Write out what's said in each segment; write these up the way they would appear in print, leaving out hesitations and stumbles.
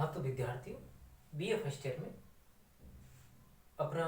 हाँ तो विद्यार्थियों, बीए फर्स्ट ईयर में अपना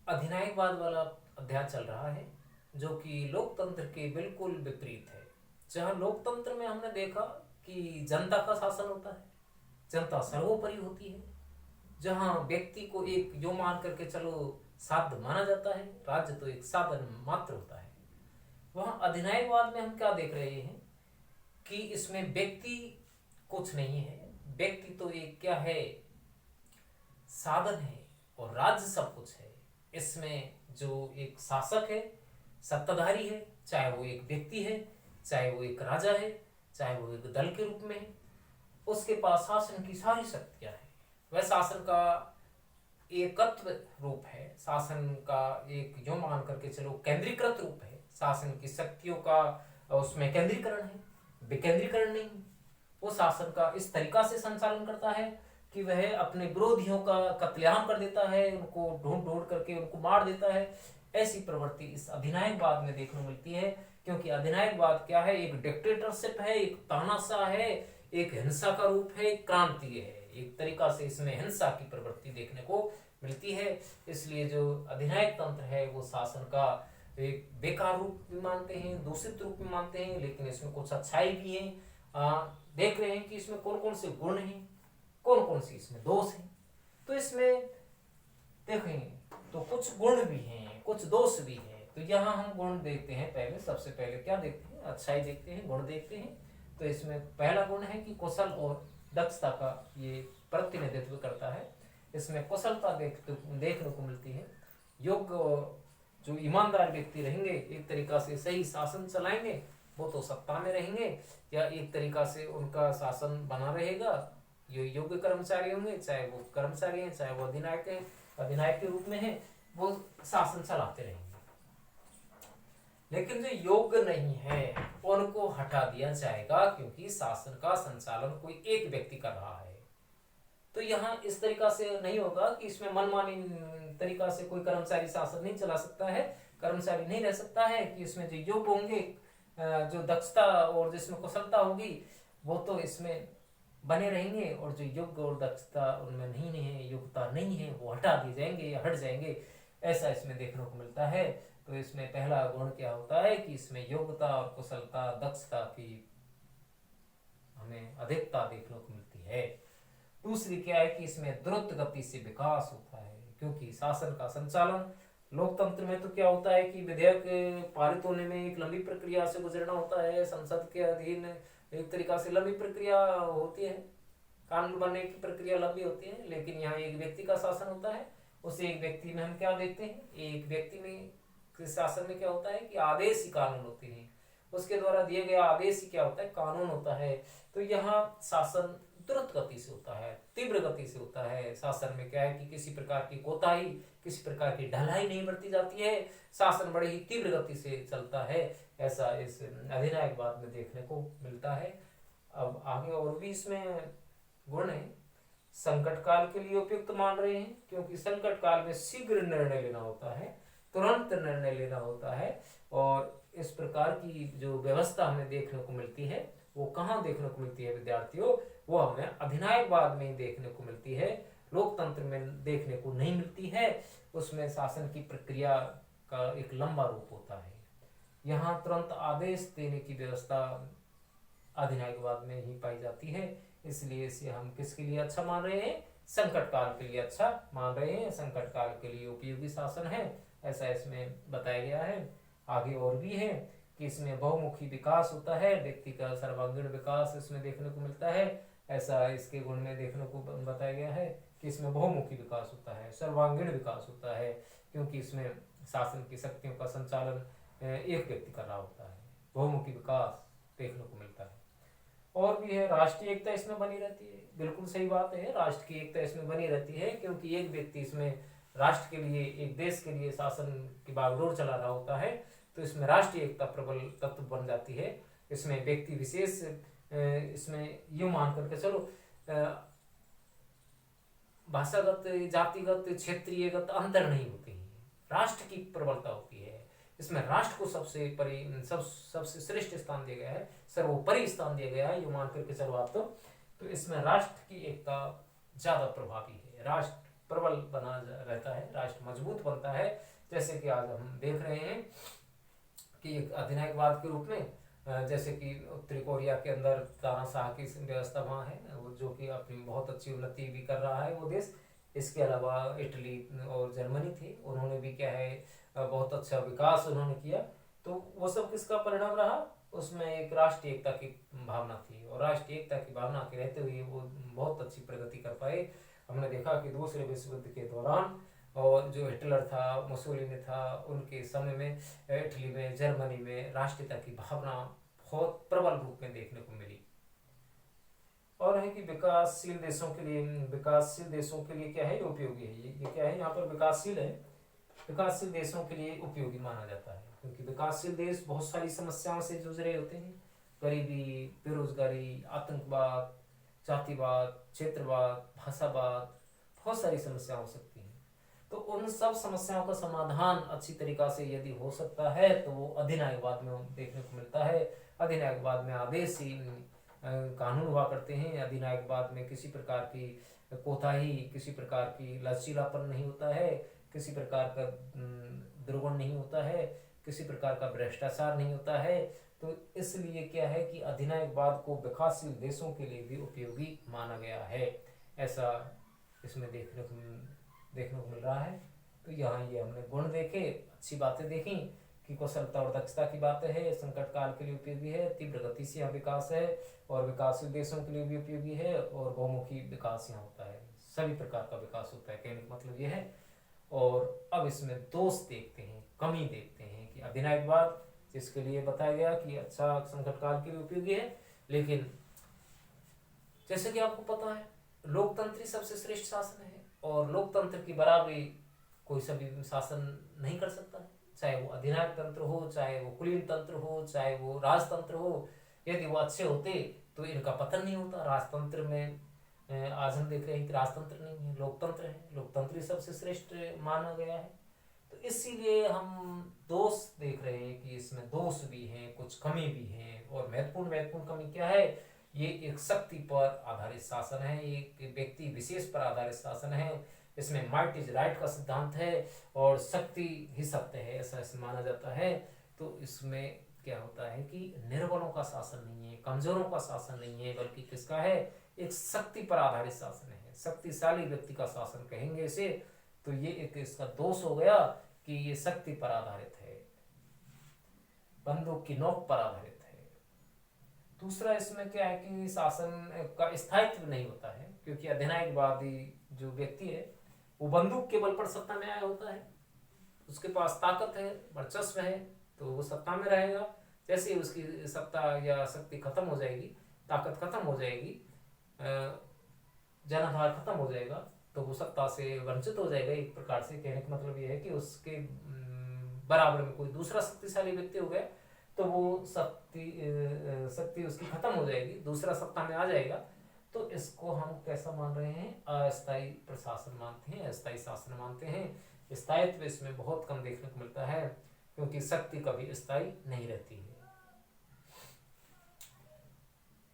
अधिनायकवाद वाला अध्याय चल रहा है, जो कि लोकतंत्र के बिल्कुल विपरीत है। जहाँ लोकतंत्र में हमने देखा कि जनता का शासन होता है, जनता सर्वोपरि होती है, जहाँ व्यक्ति को एक जो मान करके चलो साध्य माना जाता है, राज्य तो एक साधन मात्र होता है। वहाँ अधिनायकवाद में हम क्या देख रहे हैं कि इसमें व्यक्ति कुछ नहीं है, व्यक्ति तो एक क्या है, साधन है, और राज्य सब कुछ है। इसमें जो एक शासक है, सत्ताधारी है, चाहे वो एक व्यक्ति है, चाहे वो एक राजा है, चाहे वो एक दल के रूप में है, उसके पास शासन की सारी शक्तियां हैं। वह शासन का एकत्व रूप है, शासन का एक जो मान करके चलो केंद्रीकृत रूप है, शासन की शक्तियों का उसमें केंद्रीकरण है, विकेंद्रीकरण नहीं। वो शासन का इस तरीका से संचालन करता है कि वह अपने विरोधियों का कत्लेआम कर देता है, उनको ढूंढ ढूंढ करके उनको मार देता है। ऐसी प्रवृत्ति इस अधिनायकवाद में देखने को मिलती है, क्योंकि अधिनायकवाद क्या है, एक डिक्टेटरशिप है, एक तानाशाह है, एक हिंसा का रूप है, एक क्रांति है। एक तरीका से इसमें हिंसा की प्रवृत्ति देखने को मिलती है। इसलिए जो अधिनायक तंत्र है वो शासन का एक बेकार रूप भी मानते हैं, दूषित रूप भी मानते हैं, लेकिन इसमें कुछ अच्छाई भी है। देख रहे हैं कि इसमें कौन कौन से गुण हैं, कौन कौन सी इसमें दोष हैं। तो इसमें देखें तो कुछ गुण भी हैं, कुछ दोष भी है। तो यहाँ हम गुण देखते हैं। पहले सबसे पहले क्या देखते हैं, अच्छाई देखते हैं, गुण देखते हैं। तो इसमें पहला गुण है कि कुशल और दक्षता का ये प्रतिनिधित्व करता है। इसमें कुशलता देखने को मिलती है। योग्य जो ईमानदार व्यक्ति रहेंगे, एक तरीका से सही शासन चलाएंगे, वो तो सत्ता में रहेंगे, या एक तरीका से उनका शासन बना रहेगा। ये योग्य कर्मचारी होंगे, चाहे वो कर्मचारी हैं, चाहे वो अधिनायक हैं, अधिनायक के रूप में हैं, वो शासन चलाते रहेंगे। लेकिन जो योग्य नहीं है उनको हटा दिया जाएगा, क्योंकि शासन का संचालन कोई एक व्यक्ति कर रहा है। तो यहाँ इस तरीका से नहीं होगा कि इसमें मनमानी तरीका से कोई कर्मचारी शासन नहीं चला सकता है, कर्मचारी नहीं रह सकता है। कि इसमें जो योग्य होंगे, जो दक्षता और जिसमें कुशलता होगी, वो तो इसमें बने रहेंगे, और जो योग्य और दक्षता उनमें नहीं है, योग्यता नहीं है, वो हटा दिए जाएंगे या हट जाएंगे। ऐसा इसमें देखने को मिलता है। तो इसमें पहला गुण क्या होता है कि इसमें योग्यता और कुशलता, दक्षता की हमें अधिकता देखने को मिलती है। दूसरी क्या है कि इसमें द्रुत गति से विकास होता है, क्योंकि शासन का संचालन लोकतंत्र में तो क्या होता है कि विधेयक पारित होने में एक लंबी प्रक्रिया से गुजरना होता है, संसद के अधीन एक तरीका से लंबी प्रक्रिया होती है, कानून बनने की प्रक्रिया लंबी होती है। लेकिन यहाँ एक व्यक्ति का शासन होता है। उस एक व्यक्ति में हम क्या देखते हैं, एक व्यक्ति में शासन में क्या होता है कि आदेश ही कानून होते हैं, उसके द्वारा दिए गए आदेश ही क्या होता है, कानून होता है। तो यहाँ शासन तुरंत गति से होता है, तीव्र गति से होता है। शासन में क्या है कि किसी प्रकार की कोताही, किसी प्रकार की ढलाई नहीं बरती जाती है, शासन बड़ी ही तीव्र गति से चलता है। ऐसा इस अधिनायकवाद में देखने को मिलता है। अब आगे और भी इसमें गुण है। संकट काल के लिए उपयुक्त मान रहे हैं, क्योंकि संकट काल में शीघ्र निर्णय लेना होता है, तुरंत निर्णय लेना होता है। और इस प्रकार की जो व्यवस्था हमें देखने को मिलती है, वो कहाँ देखने को मिलती है विद्यार्थियों, वो हमें अधिनायकवाद में ही देखने को मिलती है, लोकतंत्र में देखने को नहीं मिलती है। उसमें शासन की प्रक्रिया का एक लंबा रूप होता है। यहाँ तुरंत आदेश देने की व्यवस्था अधिनायकवाद में ही पाई जाती है। इसलिए इसे हम किसके लिए अच्छा मान रहे हैं, संकट काल के लिए अच्छा मान रहे हैं, संकट काल के लिए उपयोगी शासन है, ऐसा इसमें बताया गया है। आगे और भी है कि इसमें बहुमुखी विकास होता है, व्यक्ति का सर्वांगीण विकास इसमें देखने को मिलता है। ऐसा इसके गुण में देखने को बताया गया है कि इसमें बहुमुखी विकास होता है, सर्वांगीण विकास होता है, क्योंकि इसमें शासन की शक्तियों का संचालन एक व्यक्ति कर रहा होता है। बहुमुखी विकास देखने को मिलता है। और भी है, राष्ट्रीय एकता इसमें बनी रहती है। बिल्कुल सही बात है, राष्ट्र की एकता इसमें बनी रहती है, क्योंकि एक व्यक्ति इसमें राष्ट्र के लिए, एक देश के लिए शासन की बागडोर चला रहा होता है। तो इसमें राष्ट्रीय एकता प्रबल तत्व बन जाती है। इसमें व्यक्ति विशेष इसमें यूं मान करके चलो भाषागत, जातिगत, क्षेत्रीयगत अंतर नहीं होते हैं, राष्ट्र की प्रबलता होती है। इसमें राष्ट्र को सबसे श्रेष्ठ स्थान दिया गया है, सर्वोपरि स्थान दिया गया है, यूं मान करके चलो आप। तो इसमें राष्ट्र की एकता ज़्यादा प्रभावी है, राष्ट्र प्रबल बना रहता है, राष्ट्र मजबूत बनता है। जैसे कि आज हम देख रहे हैं कि एक अधिनायकवाद के रूप में जैसे कि उत्तरी कोरिया के अंदर तानाशाह की व्यवस्था वहाँ है, जो कि अपनी बहुत अच्छी उन्नति भी कर रहा है वो देश। इसके अलावा इटली और जर्मनी थे, उन्होंने भी क्या है बहुत अच्छा विकास उन्होंने किया। तो वो सब किसका परिणाम रहा, उसमें एक राष्ट्रीय एकता की भावना थी, और राष्ट्रीय एकता की भावना के रहते हुए वो बहुत अच्छी प्रगति कर पाए। हमने देखा कि दूसरे विश्व युद्ध के दौरान और जो हिटलर था, मुसोलिनी था, उनके समय में इटली में, जर्मनी में राष्ट्रीयता की भावना बहुत प्रबल रूप में देखने को मिली। और है कि विकासशील देशों के लिए क्या है, ये उपयोगी है। ये क्या है, यहाँ पर विकासशील है, विकासशील देशों के लिए उपयोगी माना जाता है, क्योंकि विकासशील देश बहुत सारी समस्याओं से जूझ रहे होते हैं। गरीबी, बेरोजगारी, आतंकवाद, जातिवाद, क्षेत्रवाद, भाषावाद, बहुत सारी समस्या हो सकती हैं। तो उन सब समस्याओं का समाधान अच्छी तरीका से यदि हो सकता है तो वो अधिनायकवाद में देखने को मिलता है। अधिनायकवाद में आदेशी कानून हुआ करते हैं। अधिनायकवाद में किसी प्रकार की कोताही, किसी प्रकार की लचीलापन नहीं होता है, किसी प्रकार का दुर्गुण नहीं होता है, किसी प्रकार का भ्रष्टाचार नहीं होता है। तो इसलिए क्या है कि अधिनायकवाद को विकासशील देशों के लिए भी उपयोगी माना गया है, ऐसा इसमें देखने को मिल रहा है। तो यहाँ ये हमने गुण देखे, अच्छी बातें देखी कि कुशलता और दक्षता की बातें है, संकट काल के लिए उपयोगी है, तीव्र गति से यहाँ विकास है, और विकासशील देशों के लिए भी उपयोगी है, और बहुमुखी विकास यहाँ होता है, सभी प्रकार का विकास होता है, कहने का मतलब ये है। और अब इसमें दोष देखते हैं, कमी देखते हैं कि अधिनायकवाद जिसके लिए बताया गया कि अच्छा संकट काल के लिए उपयोगी है, लेकिन जैसे कि आपको पता है लोकतंत्र ही सबसे श्रेष्ठ शासन है, और लोकतंत्र की बराबरी कोई सभी शासन नहीं कर सकता है, चाहे वो अधिनायक तंत्र हो, चाहे वो कुलीन तंत्र हो, चाहे वो राजतंत्र हो। यदि वो अच्छे होते तो इनका पतन नहीं होता। राजतंत्र में आज हम देख रहे हैं कि राजतंत्र नहीं है, लोकतंत्र है, लोकतंत्र ही सबसे श्रेष्ठ माना गया है। तो इसीलिए हम दोष देख रहे हैं कि इसमें दोष भी हैं, कुछ कमी भी हैं, और महत्वपूर्ण कमी क्या है, ये एक शक्ति पर आधारित शासन है, एक व्यक्ति विशेष पर आधारित शासन है। इसमें माइट इज राइट का सिद्धांत है, और शक्ति ही सत्य है, ऐसा माना जाता है। तो इसमें क्या होता है कि निर्बलों का शासन नहीं है, कमजोरों का शासन नहीं है, बल्कि किसका है, एक शक्ति पर आधारित शासन है, शक्तिशाली व्यक्ति का शासन कहेंगे इसे। तो ये एक इसका दोष हो गया कि ये शक्ति पर आधारित है, बंदूक की नोक पर आधारित है। दूसरा इसमें क्या है कि शासन का स्थायित्व नहीं होता है, क्योंकि अधिनायकवादी जो व्यक्ति है वो बंदूक के बल पर सत्ता में आया होता है, उसके पास ताकत है, वर्चस्व है, तो वो सत्ता में रहेगा। जैसे उसकी सत्ता या शक्ति खत्म हो जाएगी, ताकत खत्म हो जाएगी, जनाधार खत्म हो जाएगा, तो वो सत्ता से वंचित हो जाएगा। एक प्रकार से कहने का मतलब ये है कि उसके बराबर में कोई दूसरा शक्तिशाली व्यक्ति हो गया तो वो शक्ति उसकी खत्म हो जाएगी, दूसरा सत्ता में आ जाएगा। तो इसको हम कैसा मान रहे हैं, अस्थायी प्रशासन मानते हैं, अस्थायी शासन मानते हैं। स्थायित्व इसमें बहुत कम देखने को मिलता है, क्योंकि शक्ति कभी स्थायी नहीं रहती है।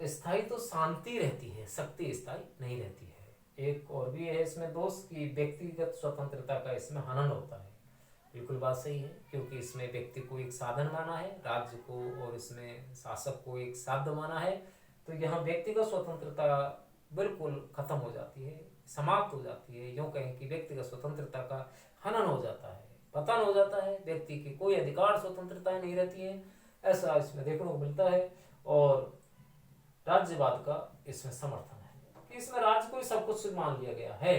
स्थायी तो शांति रहती है, शक्ति स्थायी नहीं रहती है। एक और भी है इसमें दोष कि व्यक्तिगत स्वतंत्रता का इसमें हनन होता है। बिल्कुल बात सही है, क्योंकि इसमें व्यक्ति को एक साधन माना है, राज्य को और इसमें शासक को एक साध्य माना है। तो यहाँ व्यक्तिगत स्वतंत्रता बिल्कुल खत्म हो जाती है, समाप्त हो जाती है। यूँ कहें कि व्यक्तिगत स्वतंत्रता का हनन हो जाता है, पतन हो जाता है, व्यक्ति की कोई अधिकार स्वतंत्रताएं नहीं रहती है, ऐसा इसमें देखने को मिलता है। और राज्यवाद का इसमें समर्थन है कि इसमें राज्य को ही सब कुछ मान लिया गया है,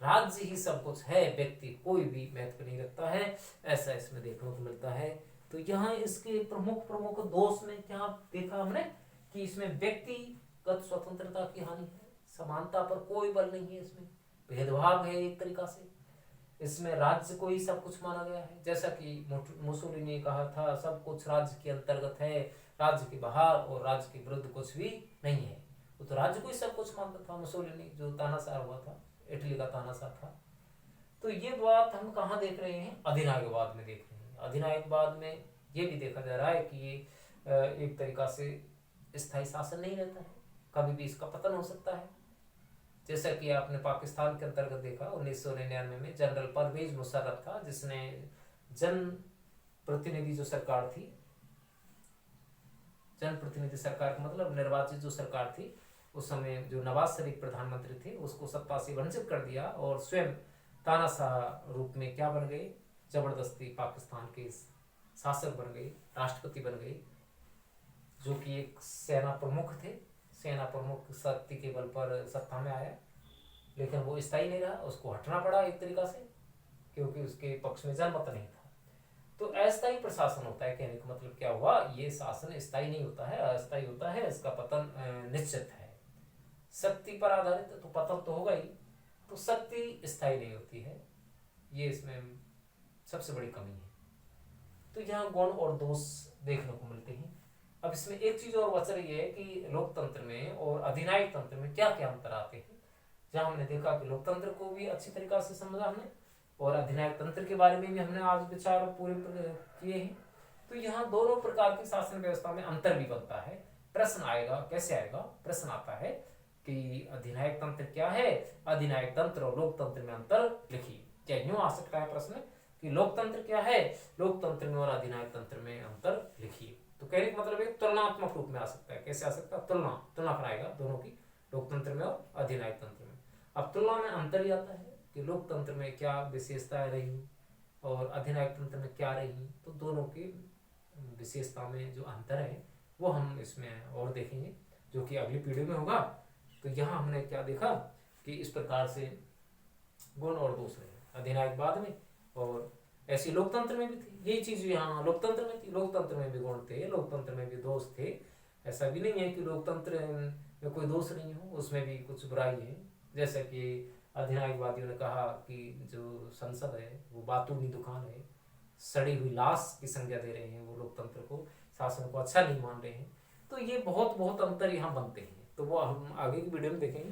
राज्य ही सब कुछ है, व्यक्ति कोई भी महत्व नहीं रखता है, ऐसा इसमें देखने को मिलता है। तो यहाँ इसके प्रमुख दोष में क्या देखा हमने कि इसमें व्यक्तिगत स्वतंत्रता की हानि है, समानता पर कोई बल नहीं है, इसमें भेदभाव है एक तरीका से। इसमें राज्य को ही सब कुछ माना गया है, जैसा कि मुसोलिनी ने कहा था सब कुछ राज्य के अंतर्गत है, राज्य के बाहर और राज्य के विरुद्ध कुछ भी नहीं है। वो तो राज्य को ही सब कुछ मानता था मुसोलिनी, जो तानाशाह हुआ था, इटली का तानाशाह था। तो ये बात हम कहाँ देख रहे हैं, अधिनायकवाद में देख रहे हैं। अधिनायकवाद में ये भी देखा जा रहा है कि ये एक तरीका से स्थायी शासन नहीं रहता है, कभी भी इसका पतन हो सकता है। जैसा कि आपने पाकिस्तान के अंतर्गत देखा 1999 में जनरल परवेज मुशर्रफ था, जिसने जन प्रतिनिधि जो सरकार थी, जनप्रतिनिधि सरकार का मतलब निर्वाचित जो सरकार थी उस समय, जो नवाज शरीफ प्रधानमंत्री थे, उसको सत्ता से वंचित कर दिया और स्वयं तानाशाह रूप में क्या बन गए, जबरदस्ती पाकिस्तान के शासक बन गए, राष्ट्रपति बन गए, जो कि एक सेना प्रमुख थे। सेना प्रमुख शक्ति के बल पर सत्ता में आया, लेकिन वो स्थायी नहीं रहा, उसको हटना पड़ा एक तरीका से, क्योंकि उसके पक्ष में जनमत नहीं था। तो अस्थायी प्रशासन होता है, कहने का मतलब क्या हुआ, ये शासन स्थायी नहीं होता है, अस्थायी होता है, इसका पतन निश्चित है। शक्ति पर आधारित है तो पतन तो होगा ही, तो शक्ति स्थायी नहीं होती है, ये इसमें सबसे बड़ी कमी है। तो यहाँ गुण और दोष देखने को मिलते हैं। अब इसमें एक चीज और बच रही है कि लोकतंत्र में और अधिनायक तंत्र में क्या क्या अंतर आते हैं। जहाँ हमने देखा कि लोकतंत्र को भी अच्छी तरीका से समझा हमने, और अधिनायक तंत्र के बारे में भी हमने आज विचार पूरे किए हैं। तो यहाँ दोनों प्रकार की शासन व्यवस्था में अंतर भी बनता है। प्रश्न आएगा, कैसे आएगा, प्रश्न आता है कि अधिनायक तंत्र क्या है, अधिनायक तंत्र और लोकतंत्र में अंतर लिखिए। क्या यूं आ सकता है प्रश्न कि लोकतंत्र क्या है, लोकतंत्र में और अधिनायक तंत्र में अंतर लिखिए। तो कहने का मतलब एक तुलनात्मक रूप में आ सकता है। कैसे आ सकता है, तुलना कराएगा दोनों की, लोकतंत्र में और अधिनायक तंत्र में। अब तुलना में अंतर ही आता है कि लोकतंत्र में क्या विशेषताएं रही और अधिनायक तंत्र में क्या रही, तो दोनों की विशेषता में जो अंतर है वो हम इसमें और देखेंगे, जो कि अगली पीढ़ी में होगा। तो यहाँ हमने क्या देखा कि इस प्रकार से गुण और दोष रहे, अधिनायकवाद में और ऐसी लोकतंत्र में भी थी। यही चीज यहाँ लोकतंत्र में थी, लोकतंत्र में भी गुण थे, लोकतंत्र में भी दोष थे। ऐसा भी नहीं है कि लोकतंत्र में कोई दोष नहीं हो, उसमें भी कुछ बुराई है। जैसे कि अधिनायकवादियों ने कहा कि जो संसद है वो बातूनी दुकान है, सड़ी हुई लाश की संज्ञा दे रहे हैं, वो लोकतंत्र को, शासन को अच्छा नहीं मान रहे हैं। तो ये बहुत बहुत अंतर यहाँ बनते हैं, तो वो हम आगे की वीडियो में देखेंगे।